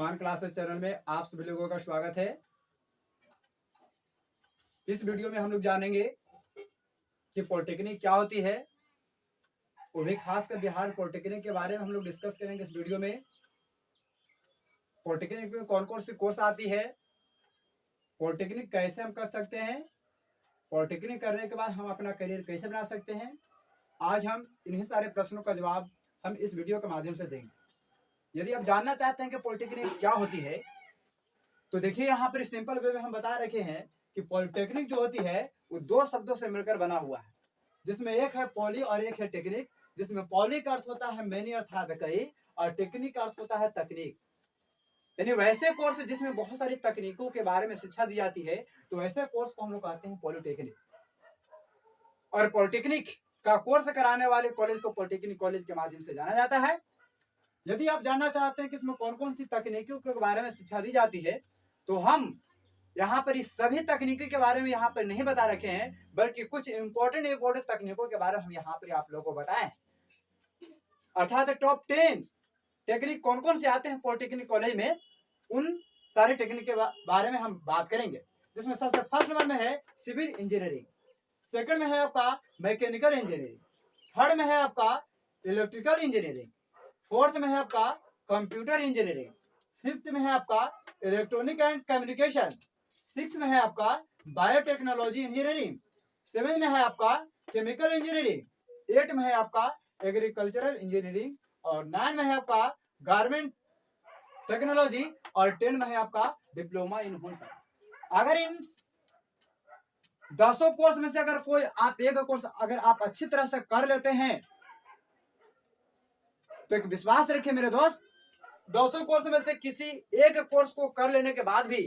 Smart classes channel में आप सभी लोगों का स्वागत है। इस वीडियो में हम लोग जानेंगे कि पॉलिटेक्निक क्या होती है, वो भी खासकर बिहार पॉलिटेक्निक के बारे में हम लोग डिस्कस करेंगे। इस वीडियो में पॉलिटेक्निक में कौन कौन सी कोर्स आती है, पॉलिटेक्निक कैसे हम कर सकते हैं, पॉलिटेक्निक करने के बाद हम अपना करियर कैसे बना सकते हैं। आज हम इन्हीं सारे प्रश्नों का जवाब हम इस वीडियो के माध्यम से देंगे। यदि आप जानना चाहते हैं कि पॉलिटेक्निक क्या होती है, तो देखिए यहाँ पर सिंपल वे में हम बता रखे हैं कि पॉलिटेक्निक जो होती है वो दो शब्दों से मिलकर बना हुआ है, जिसमें एक है पॉली और एक है टेक्निक। जिसमें पॉली का अर्थ होता है मैनी अर्थात कई, और टेक्निक का अर्थ होता है तकनीक। यानी वैसे कोर्स जिसमें बहुत सारी तकनीकों के बारे में शिक्षा दी जाती है, तो ऐसे कोर्स को हम लोग कहते हैं पॉलिटेक्निक। और पॉलिटेक्निक का कोर्स कराने वाले कॉलेज को पॉलिटेक्निक कॉलेज के माध्यम से जाना जाता है। यदि आप जानना चाहते हैं कि इसमें कौन कौन सी तकनीकों के बारे में शिक्षा दी जाती है, तो हम यहाँ पर इस सभी तकनीकों के बारे में यहाँ पर नहीं बता रखे हैं, बल्कि कुछ इंपॉर्टेंट तकनीकों के बारे में हम यहाँ पर आप लोगों को बताएं। अर्थात टॉप 10 टेक्निक कौन कौन से आते हैं पॉलिटेक्निक कॉलेज में, उन सारे टेक्निक के बारे में हम बात करेंगे। जिसमें सबसे फर्स्ट नंबर में है सिविल इंजीनियरिंग, सेकंड में है आपका मैकेनिकल इंजीनियरिंग, थर्ड में है आपका इलेक्ट्रिकल इंजीनियरिंग, फोर्थ में है आपका कंप्यूटर इंजीनियरिंग, फिफ्थ में है आपका इलेक्ट्रॉनिक एंड कम्युनिकेशन, सिक्स में है आपका बायोटेक्नोलॉजी इंजीनियरिंग, सेवन में है आपका केमिकल इंजीनियरिंग, एट में है आपका एग्रीकल्चरल इंजीनियरिंग, और नाइन में है आपका गारमेंट टेक्नोलॉजी, और 10 में है आपका डिप्लोमा इन होम सर्विस। अगर इन 10 कोर्स में से अगर कोई आप एक कोर्स अगर आप अच्छी तरह से कर लेते हैं, तो एक विश्वास रखिए मेरे दोस्त, 200 कोर्स में से किसी एक कोर्स को कर लेने के बाद भी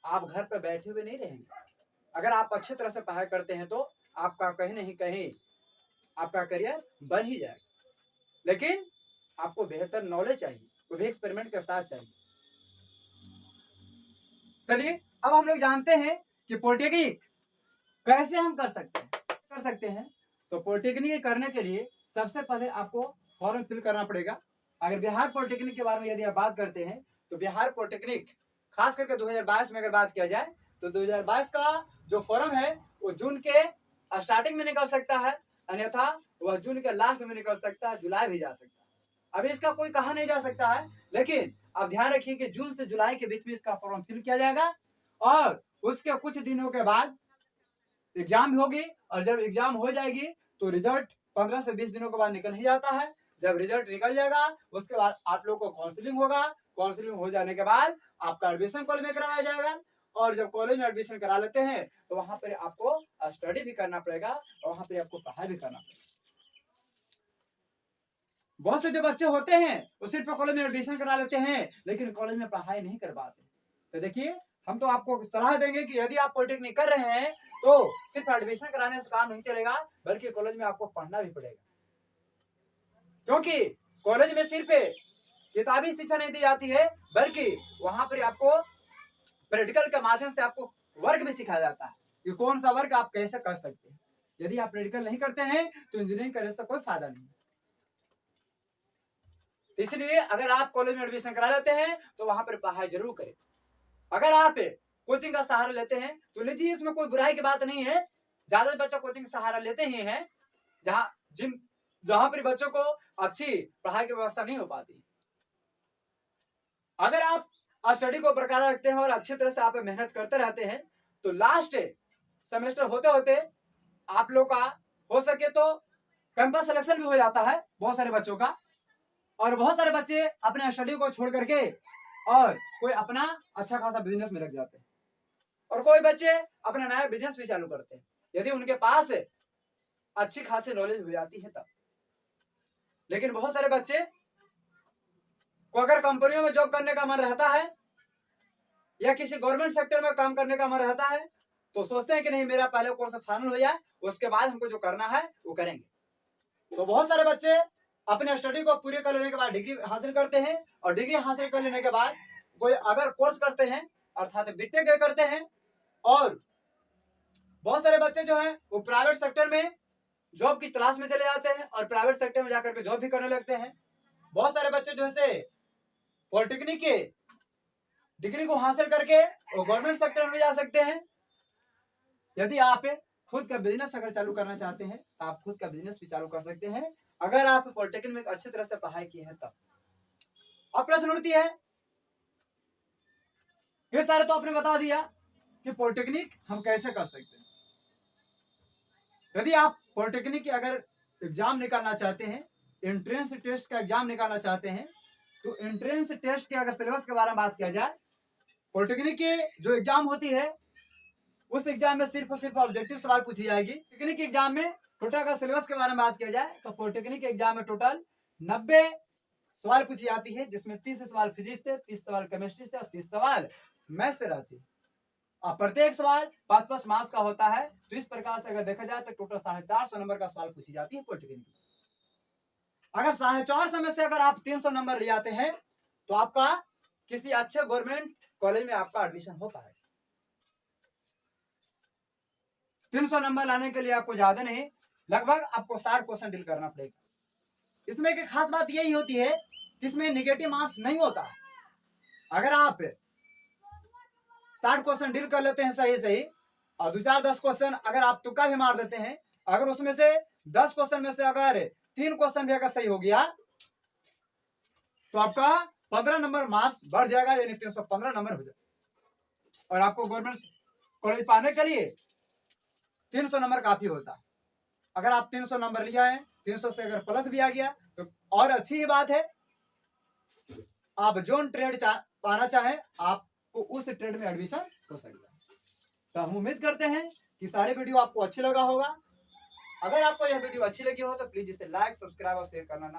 आप घर पर बैठे हुए नहीं रहेंगे। अगर आप अच्छी तरह से पढ़ाई करते हैं तो आपका कहीं नहीं कहीं आपका करियर बन ही जाएगा। लेकिन आपको बेहतर नॉलेज चाहिए, वो भी एक्सपेरिमेंट के साथ चाहिए। चलिए अब हम लोग जानते हैं कि पॉलिटेक्निक कैसे हम कर सकते हैं। तो पॉलिटेक्निक करने के लिए सबसे पहले आपको फॉर्म फिल करना पड़ेगा। अगर बिहार पॉलिटेक्निक के बारे में यदि आप बात करते हैं, तो बिहार पॉलिटेक्निक खास करके 2022 में अगर बात किया जाए, तो 2022 का जो फॉर्म है वो जून के स्टार्टिंग में निकल सकता है, अन्यथा वह जून के लास्ट में निकल सकता है, जुलाई भी जा सकता है। अभी इसका कोई कहा नहीं जा सकता है, लेकिन आप ध्यान रखिए कि जून से जुलाई के बीच में इसका फॉर्म फिल किया जाएगा, और उसके कुछ दिनों के बाद एग्जाम होगी, और जब एग्जाम हो जाएगी तो रिजल्ट 15 से 20 दिनों के बाद निकल ही जाता है। जब रिजल्ट निकल जाएगा उसके बाद आप लोग को काउंसलिंग होगा, काउंसलिंग हो जाने के बाद आपका एडमिशन कॉलेज में करवाया जाएगा, और जब कॉलेज में एडमिशन करा लेते हैं तो वहां पर आपको स्टडी भी करना पड़ेगा, और वहां पर आपको पढ़ाई भी करना पड़ेगा। बहुत से जो बच्चे होते हैं वो सिर्फ कॉलेज में एडमिशन करा लेते हैं, लेकिन कॉलेज में पढ़ाई नहीं कर पाते। तो देखिए हम तो आपको सलाह देंगे कि यदि आप पॉलिटेक्निक कर रहे हैं तो सिर्फ एडमिशन कराने से काम नहीं चलेगा, बल्कि कॉलेज में आपको पढ़ना भी पड़ेगा। क्योंकि कॉलेज में सिर्फ किताबी शिक्षा नहीं दी जाती है, बल्कि वहां पर आपको प्रैक्टिकल के माध्यम से आपको वर्क भी सिखाया जाता है कि कौन सा वर्क आप कैसे कर सकते हैं। यदि आप प्रैक्टिकल नहीं करते हैं तो इंजीनियरिंग करने से कोई फायदा नहीं। इसलिए अगर आप कॉलेज में एडमिशन करा लेते हैं तो वहां पर पढ़ाई जरूर करें। अगर आप कोचिंग का सहारा लेते हैं तो लीजिए, इसमें कोई बुराई की बात नहीं है। ज्यादा बच्चे कोचिंग का सहारा लेते ही हैं जहां पर बच्चों को अच्छी पढ़ाई की व्यवस्था नहीं हो पाती। अगर आप स्टडी को बरकरार रखते हैं और अच्छी तरह से आप मेहनत करते रहते हैं, तो लास्ट सेमेस्टर होते होते आप लोग का हो सके तो कैंपस सिलेक्शन भी हो जाता है बहुत सारे बच्चों का, और बहुत सारे बच्चे अपने स्टडी को छोड़ करके और कोई अपना अच्छा खासा बिजनेस में लग जाते हैं, और कोई बच्चे अपना नया बिजनेस भी चालू करते हैं, यदि उनके पास अच्छी खासी नॉलेज हो जाती है तब। लेकिन बहुत सारे बच्चे को अगर कंपनियों में जॉब करने का मन रहता है या किसी गवर्नमेंट सेक्टर में काम करने का मन रहता है, तो सोचते हैं कि नहीं मेरा पहले कोर्स फाइनल हो जाए, उसके बाद हमको जो करना है वो करेंगे। तो बहुत सारे बच्चे अपने स्टडी को पूरी कर लेने के बाद डिग्री हासिल करते हैं, और डिग्री हासिल कर लेने के बाद कोई अगर कोर्स करते हैं अर्थात बीटेक करते हैं, और बहुत सारे बच्चे जो हैं वो प्राइवेट सेक्टर में जॉब की तलाश में चले जाते हैं, और प्राइवेट सेक्टर में जाकर के जॉब भी करने लगते हैं। बहुत सारे बच्चे जो है पॉलिटेक्निक के डिग्री को हासिल करके वो गवर्नमेंट सेक्टर में भी जा सकते हैं। यदि आप खुद का बिजनेस अगर चालू करना चाहते हैं तो आप खुद का बिजनेस भी चालू कर सकते हैं, अगर आप पॉलिटेक्निक में अच्छी तरह से पढ़ाई की है तब। अब प्रश्न उठती है, ये सारे तो आपने बता दिया कि पॉलिटेक्निक हम कैसे कर सकते हैं। यदि आप पॉलिटेक्निक की अगर एग्जाम निकालना चाहते हैं, एंट्रेंस टेस्ट का एग्जाम निकालना चाहते हैं, तो एंट्रेंस टेस्ट के अगर सिलेबस के बारे में बात किया जाए, पॉलिटेक्निक की जो एग्जाम होती है उस एग्जाम में सिर्फ और सिर्फ ऑब्जेक्टिव सवाल पूछी जाएगी। टेक्निक एग्जाम में टोटल अगर सिलेबस के बारे में बात किया जाए तो पॉलिटेक्निक एग्जाम में टोटल 90 सवाल पूछी जाती है, जिसमें 30 सवाल फिजिक्स से, 30 सवाल केमिस्ट्री से और 30 सवाल मैथ से रहती है। और प्रत्येक सवाल 5-5 मार्क्स का होता है। तो इस प्रकार से अगर देखा जाए तो टोटल 450 नंबर का सवाल पूछी जाती है पॉलिटेक्निक। अगर 450 में से अगर आप 300 नंबर ले आते हैं तो आपका किसी अच्छे गवर्नमेंट कॉलेज में आपका एडमिशन हो पाएगा। 300 नंबर लाने के लिए आपको ज्यादा नहीं, लगभग आपको 60 क्वेश्चन डील करना पड़ेगा। इसमें एक खास बात यही होती है कि इसमें नेगेटिव मार्क्स नहीं होता है। अगर आप 60 क्वेश्चन डील कर लेते हैं सही सही और 2-4-10 क्वेश्चन अगर आप तुक्का भी मार देते हैं, अगर उसमें से 10 क्वेश्चन में से अगर 3 क्वेश्चन भी अगर सही हो गया तो आपका 15 नंबर मार्क्स बढ़ जाएगा, यानी 315 नंबर हो जाएगा। और आपको गवर्नमेंट कॉलेज पाने के लिए 300 नंबर काफी होता है। अगर आप 300 नंबर लिया है, 300 से अगर प्लस भी आ गया तो और अच्छी ही बात है। आप जो ट्रेड पाना चाहें आपको उस ट्रेड में एडमिशन हो सकता है। तो हम उम्मीद करते हैं कि सारे वीडियो आपको अच्छे लगा होगा। अगर आपको यह वीडियो अच्छी लगी हो तो प्लीज इसे लाइक, सब्सक्राइब और शेयर करना ना